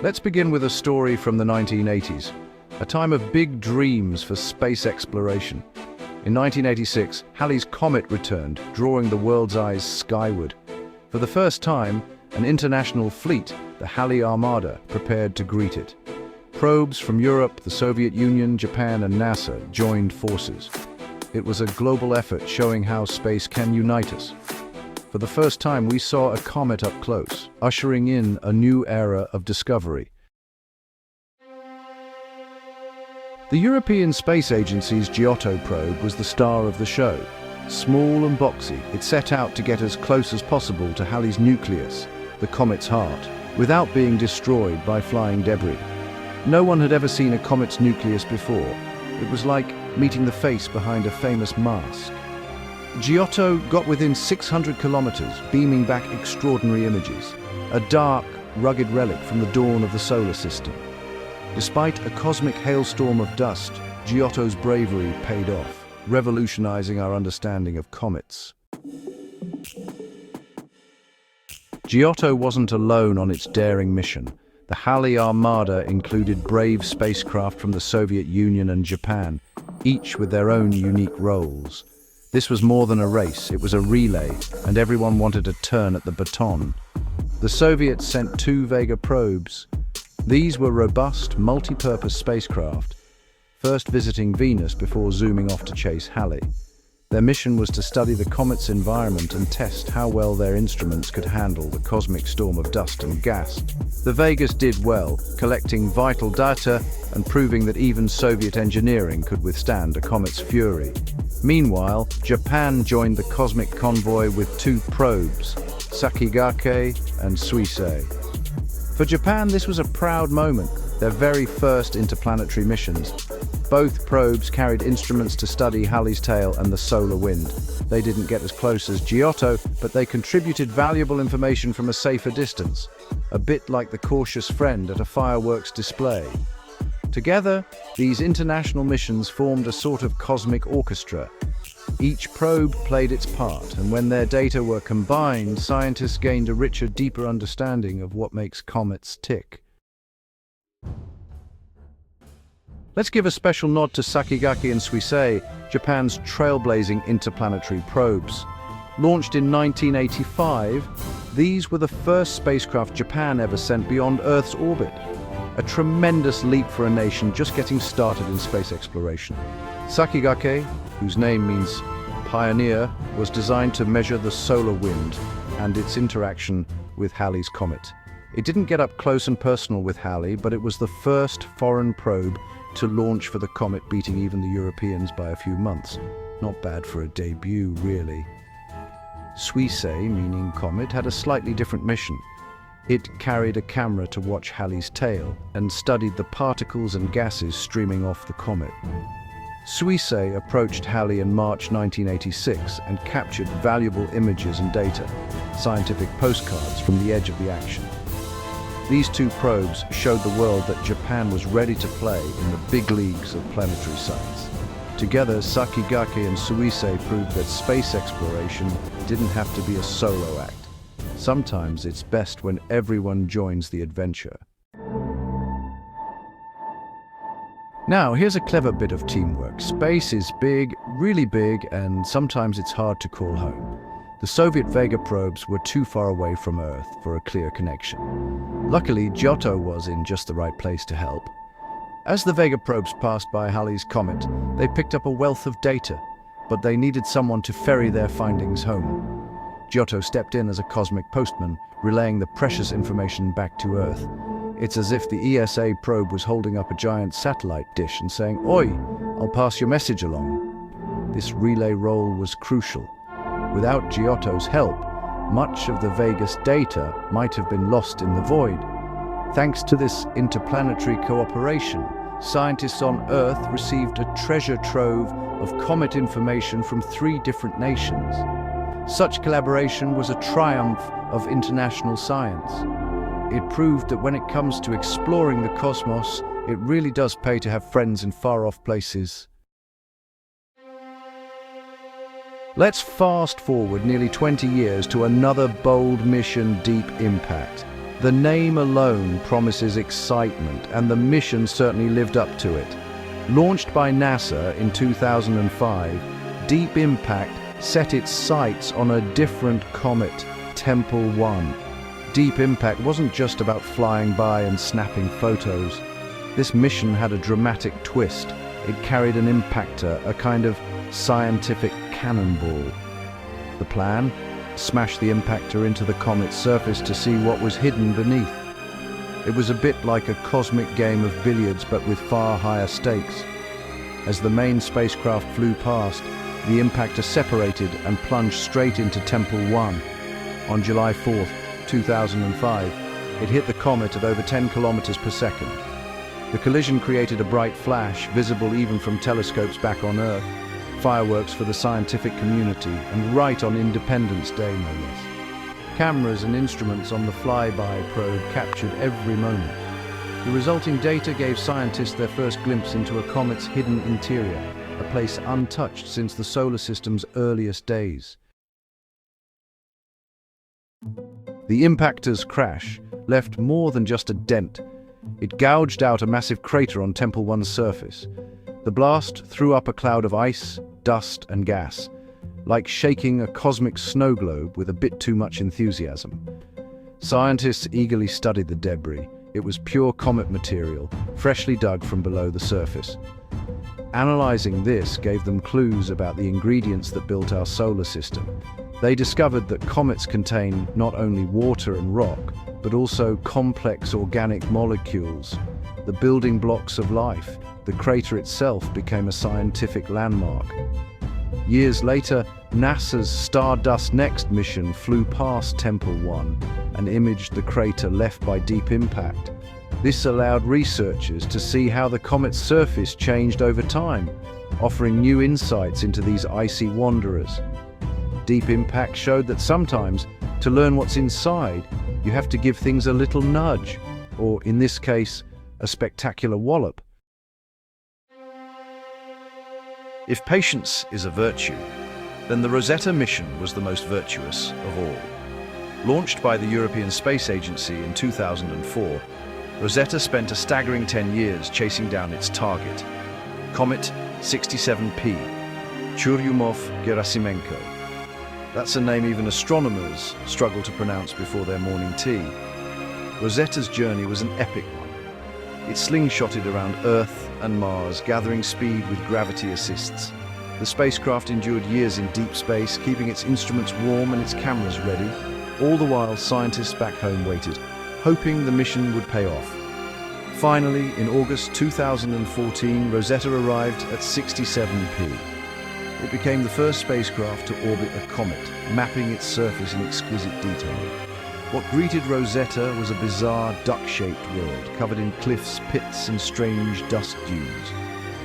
Let's begin with a story from the 1980s, a time of big dreams for space exploration. In 1986, Halley's Comet returned, drawing the world's eyes skyward. For the first time, an international fleet, the Halley Armada, prepared to greet it. Probes from Europe, the Soviet Union, Japan, and NASA joined forces. It was a global effort showing how space can unite us. For the first time, we saw a comet up close, ushering in a new era of discovery. The European Space Agency's Giotto probe was the star of the show. Small and boxy, it set out to get as close as possible to Halley's nucleus, the comet's heart, without being destroyed by flying debris. No one had ever seen a comet's nucleus before. It was like meeting the face behind a famous mask. Giotto got within 600 kilometers, beaming back extraordinary images, a dark, rugged relic from the dawn of the solar system. Despite a cosmic hailstorm of dust, Giotto's bravery paid off, revolutionizing our understanding of comets. Giotto wasn't alone on its daring mission. The Halley Armada included brave spacecraft from the Soviet Union and Japan, each with their own unique roles. This was more than a race, it was a relay, and everyone wanted a turn at the baton. The Soviets sent 2 Vega probes. These were robust, multi-purpose spacecraft, first visiting Venus before zooming off to chase Halley. Their mission was to study the comet's environment and test how well their instruments could handle the cosmic storm of dust and gas. The Vegas did well, collecting vital data and proving that even Soviet engineering could withstand a comet's fury. Meanwhile, Japan joined the cosmic convoy with 2 probes, Sakigake and Suisei. For Japan, this was a proud moment, their very first interplanetary missions. Both probes carried instruments to study Halley's tail and the solar wind. They didn't get as close as Giotto, but they contributed valuable information from a safer distance, a bit like the cautious friend at a fireworks display. Together, these international missions formed a sort of cosmic orchestra. Each probe played its part, and when their data were combined, scientists gained a richer, deeper understanding of what makes comets tick. Let's give a special nod to Sakigake and Suisei, Japan's trailblazing interplanetary probes. Launched in 1985, these were the first spacecraft Japan ever sent beyond Earth's orbit. A tremendous leap for a nation just getting started in space exploration. Sakigake, whose name means pioneer, was designed to measure the solar wind and its interaction with Halley's comet. It didn't get up close and personal with Halley, but it was the first foreign probe to launch for the comet, beating even the Europeans by a few months. Not bad for a debut, really. Suisei, meaning comet, had a slightly different mission. It carried a camera to watch Halley's tail and studied the particles and gases streaming off the comet. Suisei approached Halley in March 1986 and captured valuable images and data, scientific postcards from the edge of the action. These 2 probes showed the world that Japan was ready to play in the big leagues of planetary science. Together, Sakigake and Suisei proved that space exploration didn't have to be a solo act. Sometimes it's best when everyone joins the adventure. Now, here's a clever bit of teamwork. Space is big, really big, and sometimes it's hard to call home. The Soviet Vega probes were too far away from Earth for a clear connection. Luckily, Giotto was in just the right place to help. As the Vega probes passed by Halley's comet, they picked up a wealth of data, but they needed someone to ferry their findings home. Giotto stepped in as a cosmic postman, relaying the precious information back to Earth. It's as if the ESA probe was holding up a giant satellite dish and saying, "Oi, I'll pass your message along." This relay role was crucial. Without Giotto's help, much of the Vegas data might have been lost in the void. Thanks to this interplanetary cooperation, scientists on Earth received a treasure trove of comet information from 3 different nations. Such collaboration was a triumph of international science. It proved that when it comes to exploring the cosmos, it really does pay to have friends in far-off places. Let's fast forward nearly 20 years to another bold mission, Deep Impact. The name alone promises excitement, and the mission certainly lived up to it. Launched by NASA in 2005, Deep Impact set its sights on a different comet, Tempel 1. Deep Impact wasn't just about flying by and snapping photos. This mission had a dramatic twist. It carried an impactor, a kind of scientific cannonball. The plan? Smash the impactor into the comet's surface to see what was hidden beneath. It was a bit like a cosmic game of billiards, but with far higher stakes. As the main spacecraft flew past, the impactor separated and plunged straight into Tempel 1. On July 4, 2005, it hit the comet at over 10 kilometers per second. The collision created a bright flash, visible even from telescopes back on Earth, fireworks for the scientific community, and right on Independence Day, no less. Cameras and instruments on the flyby probe captured every moment. The resulting data gave scientists their first glimpse into a comet's hidden interior, a place untouched since the solar system's earliest days. The impactor's crash left more than just a dent. It gouged out a massive crater on Tempel 1's surface. The blast threw up a cloud of ice, dust, and gas, like shaking a cosmic snow globe with a bit too much enthusiasm. Scientists eagerly studied the debris. It was pure comet material, freshly dug from below the surface. Analyzing this gave them clues about the ingredients that built our solar system. They discovered that comets contain not only water and rock, but also complex organic molecules, the building blocks of life. The crater itself became a scientific landmark. Years later, NASA's Stardust Next mission flew past Tempel 1 and imaged the crater left by Deep Impact. This allowed researchers to see how the comet's surface changed over time, offering new insights into these icy wanderers. Deep Impact showed that sometimes, to learn what's inside, you have to give things a little nudge, or in this case, a spectacular wallop. If patience is a virtue, then the Rosetta mission was the most virtuous of all. Launched by the European Space Agency in 2004, Rosetta spent a staggering 10 years chasing down its target, Comet 67P, Churyumov-Gerasimenko. That's a name even astronomers struggle to pronounce before their morning tea. Rosetta's journey was an epic one. It slingshotted around Earth and Mars, gathering speed with gravity assists. The spacecraft endured years in deep space, keeping its instruments warm and its cameras ready. All the while, scientists back home waited, hoping the mission would pay off. Finally, in August 2014, Rosetta arrived at 67P. It became the first spacecraft to orbit a comet, mapping its surface in exquisite detail. What greeted Rosetta was a bizarre duck-shaped world, covered in cliffs, pits, and strange dust dunes.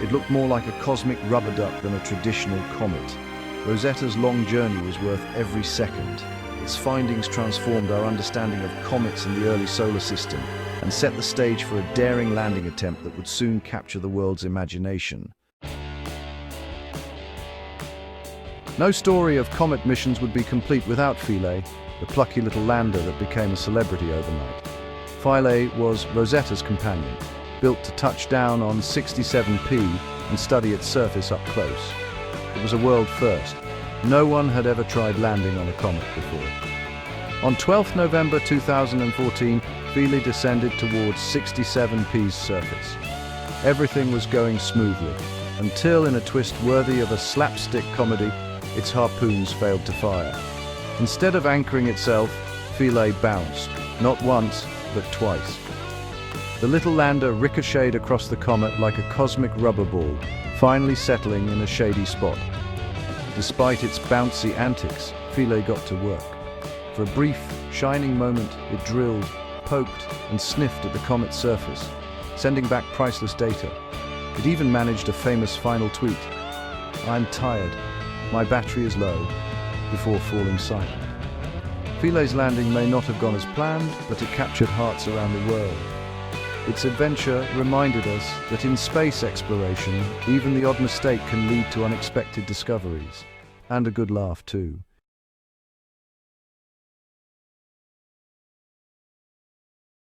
It looked more like a cosmic rubber duck than a traditional comet. Rosetta's long journey was worth every second. Its findings transformed our understanding of comets in the early solar system and set the stage for a daring landing attempt that would soon capture the world's imagination. No story of comet missions would be complete without Philae, the plucky little lander that became a celebrity overnight. Philae was Rosetta's companion, built to touch down on 67P and study its surface up close. It was a world first. No one had ever tried landing on a comet before. On 12th November 2014, Philae descended towards 67P's surface. Everything was going smoothly, until in a twist worthy of a slapstick comedy, its harpoons failed to fire. Instead of anchoring itself, Philae bounced, not once, but twice. The little lander ricocheted across the comet like a cosmic rubber ball, finally settling in a shady spot. Despite its bouncy antics, Philae got to work. For a brief, shining moment, it drilled, poked, and sniffed at the comet's surface, sending back priceless data. It even managed a famous final tweet: "I'm tired. My battery is low," before falling silent. Philae's landing may not have gone as planned, but it captured hearts around the world. Its adventure reminded us that in space exploration, even the odd mistake can lead to unexpected discoveries. And a good laugh, too.